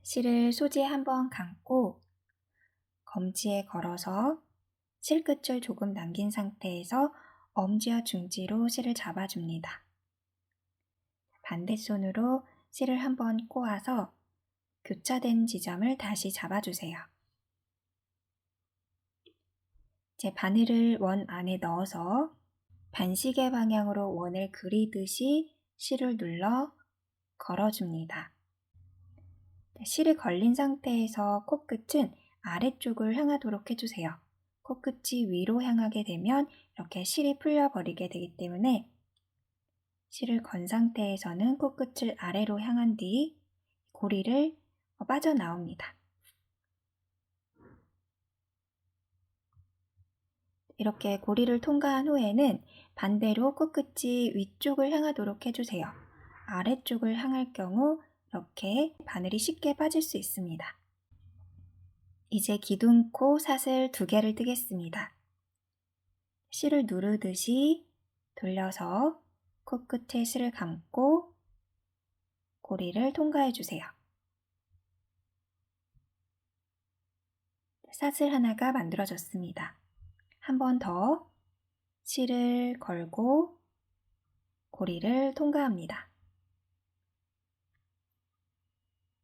실을 소지에 한번 감고 검지에 걸어서 실끝을 조금 남긴 상태에서 엄지와 중지로 실을 잡아줍니다. 반대손으로 실을 한번 꼬아서 교차된 지점을 다시 잡아주세요. 이제 바늘을 원 안에 넣어서 반시계 방향으로 원을 그리듯이 실을 눌러 걸어줍니다. 실이 걸린 상태에서 코끝은 아래쪽을 향하도록 해주세요. 코끝이 위로 향하게 되면 이렇게 실이 풀려버리게 되기 때문에 실을 건 상태에서는 코끝을 아래로 향한 뒤 고리를 빠져나옵니다. 이렇게 고리를 통과한 후에는 반대로 코끝이 위쪽을 향하도록 해주세요. 아래쪽을 향할 경우 이렇게 바늘이 쉽게 빠질 수 있습니다. 이제 기둥코 사슬 2개를 뜨겠습니다. 실을 누르듯이 돌려서 코끝에 실을 감고 고리를 통과해 주세요. 사슬 하나가 만들어졌습니다. 한 번 더 실을 걸고 고리를 통과합니다.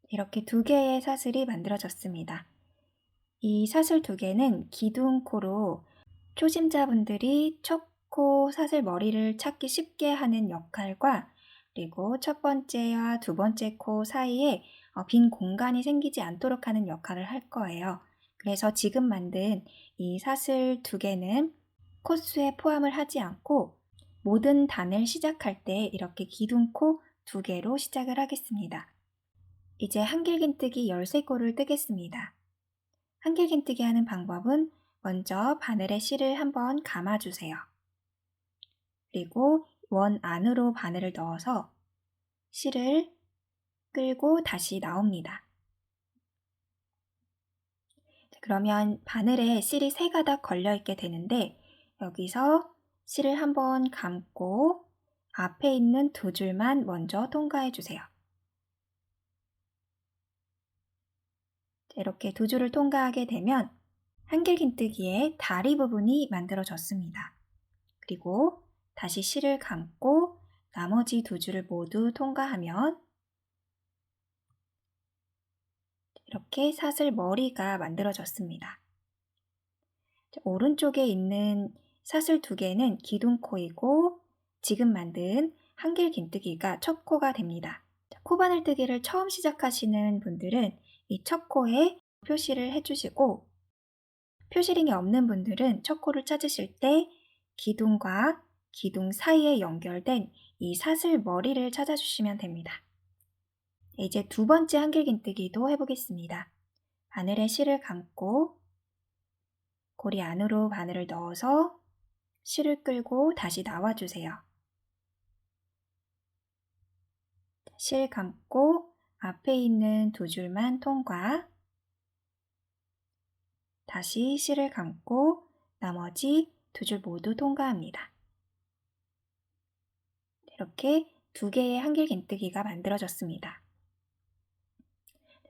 이렇게 2개의 사슬이 만들어졌습니다. 이 사슬 2개는 기둥코로 초심자분들이 첫 코 사슬 머리를 찾기 쉽게 하는 역할과 그리고 첫 번째와 두 번째 코 사이에 빈 공간이 생기지 않도록 하는 역할을 할 거예요. 그래서 지금 만든 이 사슬 2개는 코수에 포함을 하지 않고 모든 단을 시작할 때 이렇게 기둥코 2개로 시작을 하겠습니다. 이제 한길긴뜨기 13코를 뜨겠습니다. 한길긴뜨기 하는 방법은 먼저 바늘에 실을 한번 감아주세요. 그리고 원 안으로 바늘을 넣어서 실을 끌고 다시 나옵니다. 그러면 바늘에 실이 3가닥 걸려있게 되는데 여기서 실을 한번 감고 앞에 있는 2줄만 먼저 통과해 주세요. 이렇게 2줄을 통과하게 되면 한길긴뜨기의 다리 부분이 만들어졌습니다. 그리고 다시 실을 감고 나머지 2줄을 모두 통과하면 이렇게 사슬 머리가 만들어졌습니다. 오른쪽에 있는 사슬 2개는 기둥코이고 지금 만든 한길긴뜨기가 첫 코가 됩니다. 코바늘뜨기를 처음 시작하시는 분들은 이 첫 코에 표시를 해주시고 표시링이 없는 분들은 첫 코를 찾으실 때 기둥과 기둥 사이에 연결된 이 사슬 머리를 찾아주시면 됩니다. 이제 2번째 한길긴뜨기도 해보겠습니다. 바늘에 실을 감고 고리 안으로 바늘을 넣어서 실을 끌고 다시 나와주세요. 실 감고 앞에 있는 2줄만 통과, 다시 실을 감고 나머지 2줄 모두 통과합니다. 이렇게 2개의 한길긴뜨기가 만들어졌습니다.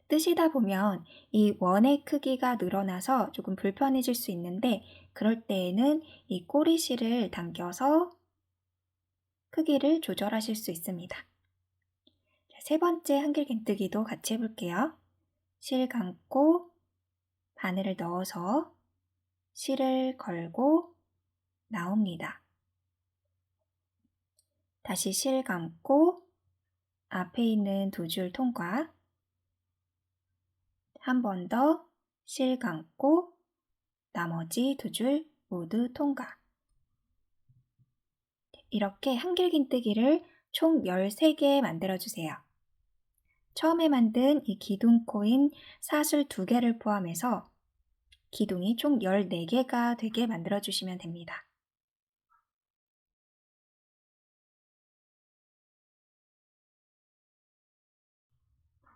뜨시다 보면 이 원의 크기가 늘어나서 조금 불편해질 수 있는데 그럴 때에는 이 꼬리실을 당겨서 크기를 조절하실 수 있습니다. 3번째 한길긴뜨기도 같이 해볼게요. 실 감고 바늘을 넣어서 실을 걸고 나옵니다. 다시 실 감고 앞에 있는 2줄 통과, 한 번 더 실 감고 나머지 2줄 모두 통과. 이렇게 한길긴뜨기를 총 13개 만들어주세요. 처음에 만든 이 기둥코인 사슬 2개를 포함해서 기둥이 총 14개가 되게 만들어주시면 됩니다.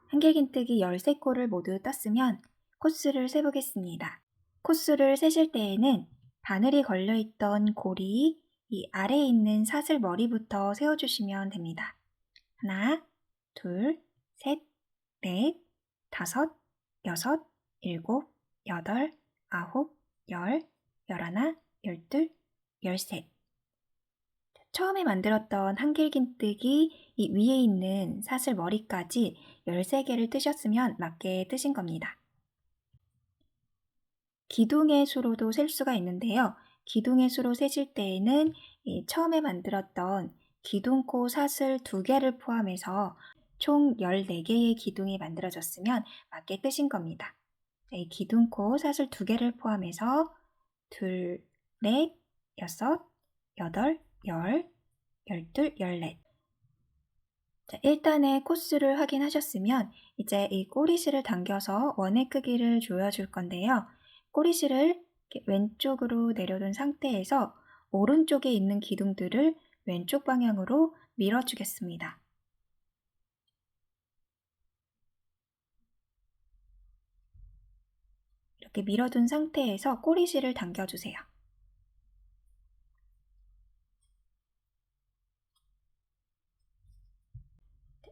한길긴뜨기 13코를 모두 떴으면 코스를 세보겠습니다. 코스를 세실 때에는 바늘이 걸려있던 고리 이 아래에 있는 사슬 머리부터 세워주시면 됩니다. 하나, 둘, 셋, 넷, 5, 6, 7, 8, 9, 10, 11, 12, 13. 처음에 만들었던 한길긴뜨기 이 위에 있는 사슬 머리까지 13개를 뜨셨으면 맞게 뜨신 겁니다. 기둥의 수로도 셀 수가 있는데요. 기둥의 수로 세실 때에는 처음에 만들었던 기둥코 사슬 2개를 포함해서 총 14개의 기둥이 만들어졌으면 맞게 뜨신 겁니다. 이 기둥코 사슬 2개를 포함해서 2, 4, 6, 8, 10, 12, 14. 자, 1단의 코스를 확인하셨으면 이제 이 꼬리실을 당겨서 원의 크기를 조여줄 건데요. 꼬리실을 왼쪽으로 내려둔 상태에서 오른쪽에 있는 기둥들을 왼쪽 방향으로 밀어주겠습니다. 이렇게 밀어둔 상태에서 꼬리실을 당겨주세요.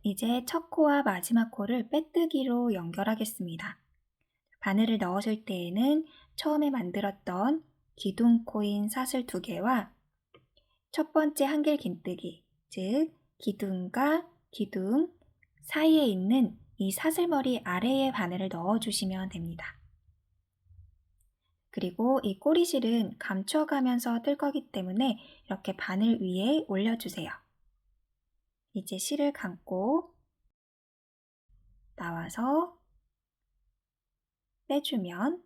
이제 첫 코와 마지막 코를 빼뜨기로 연결하겠습니다. 바늘을 넣으실 때에는 처음에 만들었던 기둥코인 사슬 2개와 첫 번째 한길긴뜨기, 즉 기둥과 기둥 사이에 있는 이 사슬머리 아래에 바늘을 넣어주시면 됩니다. 그리고 이 꼬리실은 감춰가면서 뜰 거기 때문에 이렇게 바늘 위에 올려주세요. 이제 실을 감고 나와서 빼주면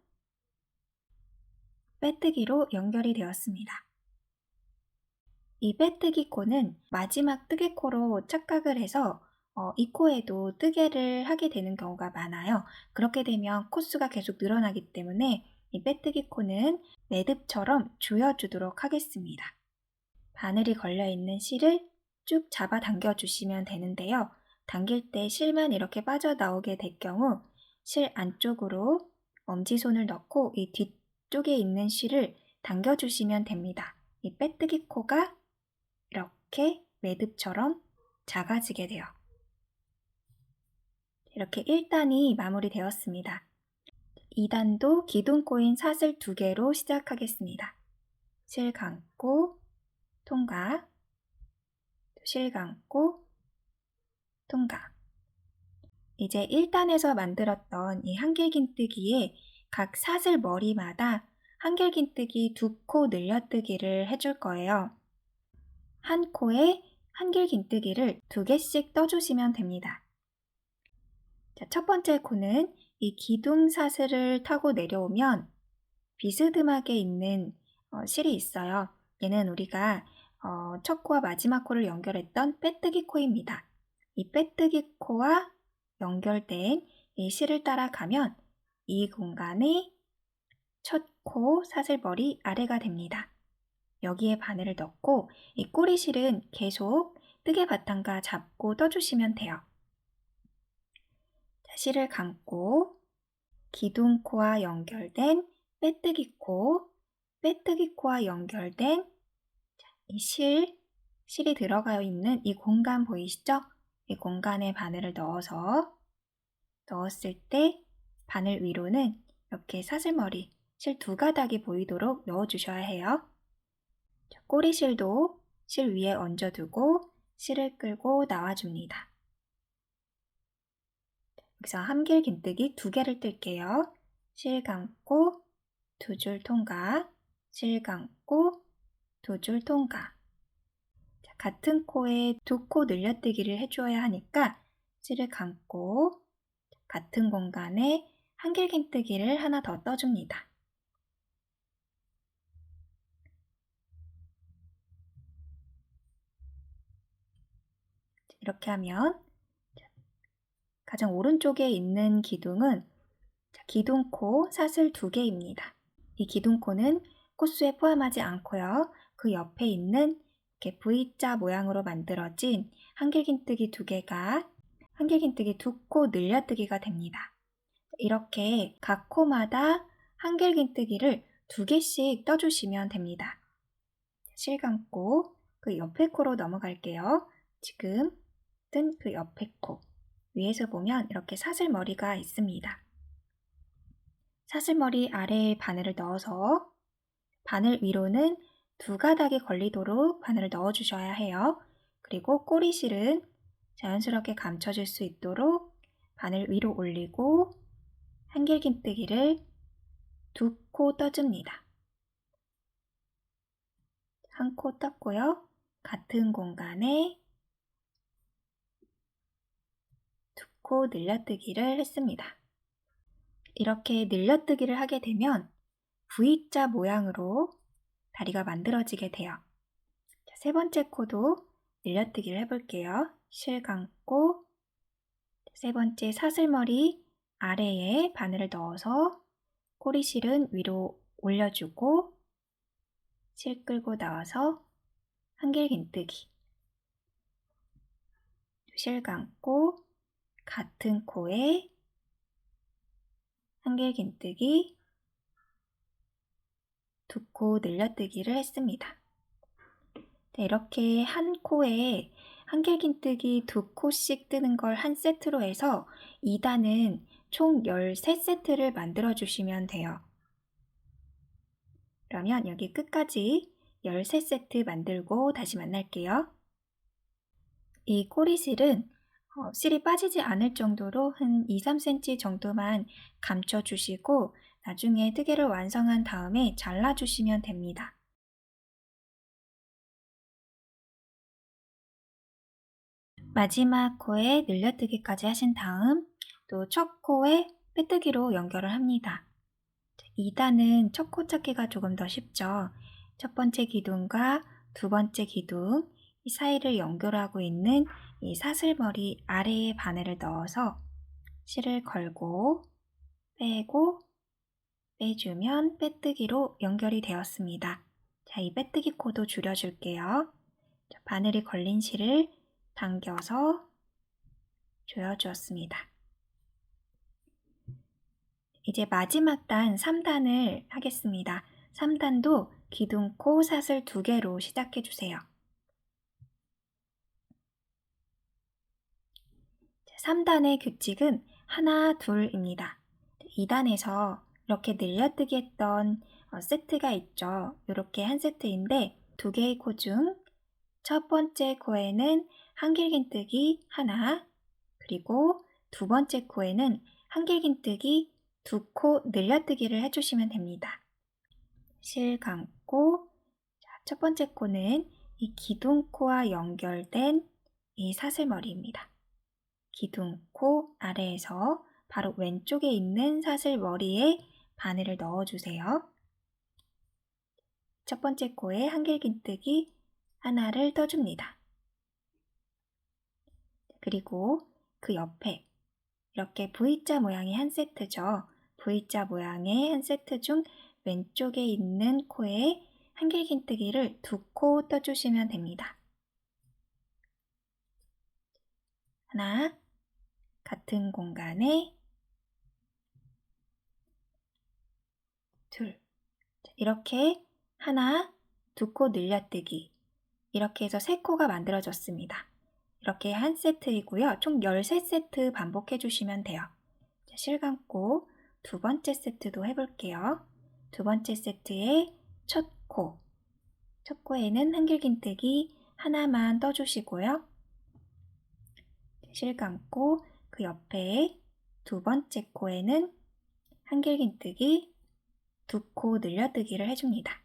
빼뜨기로 연결이 되었습니다. 이 빼뜨기 코는 마지막 뜨개코로 착각을 해서 이 코에도 뜨개를 하게 되는 경우가 많아요. 그렇게 되면 코수가 계속 늘어나기 때문에 이 빼뜨기 코는 매듭처럼 조여주도록 하겠습니다. 바늘이 걸려있는 실을 쭉 잡아 당겨주시면 되는데요. 당길 때 실만 이렇게 빠져나오게 될 경우 실 안쪽으로 엄지손을 넣고 이 뒤쪽에 있는 실을 당겨주시면 됩니다. 이 빼뜨기 코가 이렇게 매듭처럼 작아지게 돼요. 이렇게 1단이 마무리되었습니다. 2단도 기둥코인 사슬 2개로 시작하겠습니다. 실 감고 통과, 실 감고 통과. 이제 1단에서 만들었던 이 한길긴뜨기에 각 사슬 머리마다 한길긴뜨기 2코 늘려뜨기를 해줄 거예요. 한 코에 한길긴뜨기를 2개씩 떠주시면 됩니다. 자, 첫 번째 코는 이 기둥 사슬을 타고 내려오면 비스듬하게 있는 실이 있어요. 얘는 우리가 첫 코와 마지막 코를 연결했던 빼뜨기 코입니다. 이 빼뜨기 코와 연결된 이 실을 따라가면 이 공간에 첫 코 사슬머리 아래가 됩니다. 여기에 바늘을 넣고 이 꼬리실은 계속 뜨개 바탕과 잡고 떠주시면 돼요. 자, 실을 감고 기둥코와 연결된 빼뜨기코, 빼뜨기코와 연결된 이 실이 들어가 있는 이 공간 보이시죠? 이 공간에 바늘을 넣었을 때 바늘 위로는 이렇게 사슬머리, 실 2가닥이 보이도록 넣어주셔야 해요. 꼬리실도 실 위에 얹어두고 실을 끌고 나와줍니다. 여기서 한길긴뜨기 2개를 뜰게요. 실 감고 2줄 통과, 실 감고 2줄 통과. 자, 같은 코에 2코 늘려뜨기를 해주어야 하니까 실을 감고 같은 공간에 한길긴뜨기를 하나 더 떠줍니다. 이렇게 하면 가장 오른쪽에 있는 기둥은 기둥코 사슬 2개입니다. 이 기둥코는 코수에 포함하지 않고요. 그 옆에 있는 이렇게 V자 모양으로 만들어진 한길긴뜨기 2개가 한길긴뜨기 2코 늘려뜨기가 됩니다. 이렇게 각 코마다 한길긴뜨기를 2개씩 떠주시면 됩니다. 실 감고 그 옆에 코로 넘어갈게요. 지금 뜬 그 옆에 코. 위에서 보면 이렇게 사슬머리가 있습니다. 사슬머리 아래에 바늘을 넣어서 바늘 위로는 2가닥이 걸리도록 바늘을 넣어주셔야 해요. 그리고 꼬리실은 자연스럽게 감춰질 수 있도록 바늘 위로 올리고 한길긴뜨기를 2코 떠줍니다. 한 코 떴고요. 같은 공간에 2코 늘려뜨기를 했습니다. 이렇게 늘려뜨기를 하게 되면 V자 모양으로 다리가 만들어지게 돼요. 세 번째 코도 늘려뜨기를 해볼게요. 실 감고 세 번째 사슬머리 아래에 바늘을 넣어서 꼬리실은 위로 올려주고 실 끌고 나와서 한길긴뜨기 실 감고 같은 코에 한길긴뜨기 2코 늘려뜨기를 했습니다. 이렇게 한 코에 한길긴뜨기 2코씩 뜨는 걸 한 세트로 해서 2단은 총 13세트를 만들어 주시면 돼요. 그러면 여기 끝까지 13세트 만들고 다시 만날게요. 이 꼬리실은 실이 빠지지 않을 정도로 한 2-3cm 정도만 감춰주시고 나중에 뜨개를 완성한 다음에 잘라주시면 됩니다. 마지막 코에 늘려뜨기까지 하신 다음 또 첫 코에 빼뜨기로 연결을 합니다. 2단은 첫 코 찾기가 조금 더 쉽죠. 첫 번째 기둥과 두 번째 기둥 이 사이를 연결하고 있는 이 사슬머리 아래에 바늘을 넣어서 실을 걸고 빼고 빼주면 빼뜨기로 연결이 되었습니다. 자, 이 빼뜨기 코도 줄여줄게요. 자, 바늘이 걸린 실을 당겨서 조여주었습니다. 이제 마지막 단 3단을 하겠습니다. 3단도 기둥코 사슬 2개로 시작해주세요. 3단의 규칙은 하나, 둘입니다. 2단에서 이렇게 늘려뜨기 했던 세트가 있죠. 이렇게 한 세트인데 2개의 코 중 첫 번째 코에는 한길긴뜨기 하나, 그리고 두 번째 코에는 한길긴뜨기 2코 늘려뜨기를 해주시면 됩니다. 실 감고 첫 번째 코는 이 기둥코와 연결된 이 사슬머리입니다. 기둥코 아래에서 바로 왼쪽에 있는 사슬머리에 바늘을 넣어주세요. 첫 번째 코에 한길긴뜨기 하나를 떠줍니다. 그리고 그 옆에 이렇게 V자 모양의 한 세트죠. V자 모양의 한 세트 중 왼쪽에 있는 코에 한길긴뜨기를 2코 떠주시면 됩니다. 하나, 같은 공간에 둘. 이렇게 하나, 2코 늘려뜨기 이렇게 해서 3코가 만들어졌습니다. 이렇게 한 세트이고요. 총 13세트 반복해 주시면 돼요. 실 감고 두 번째 세트도 해볼게요. 두 번째 세트의 첫 코에는 한길긴뜨기 하나만 떠주시고요. 실 감고 그 옆에 두 번째 코에는 한길긴뜨기 2코 늘려뜨기를 해줍니다.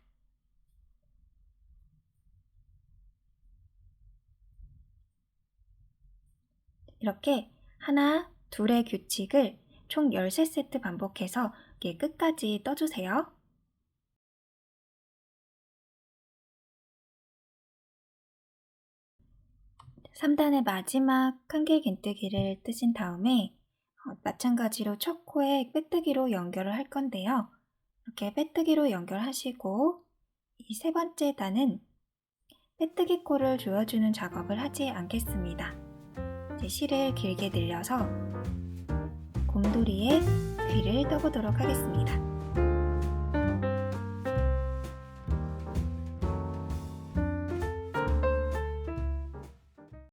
이렇게 하나, 둘의 규칙을 총 13세트 반복해서 끝까지 떠주세요. 3단의 마지막 한길긴뜨기를 뜨신 다음에 마찬가지로 첫 코에 빼뜨기로 연결을 할 건데요. 이렇게 빼뜨기로 연결하시고 이 세 번째 단은 빼뜨기 코를 조여주는 작업을 하지 않겠습니다. 이제 실을 길게 늘려서 곰돌이의 귀를 떠보도록 하겠습니다.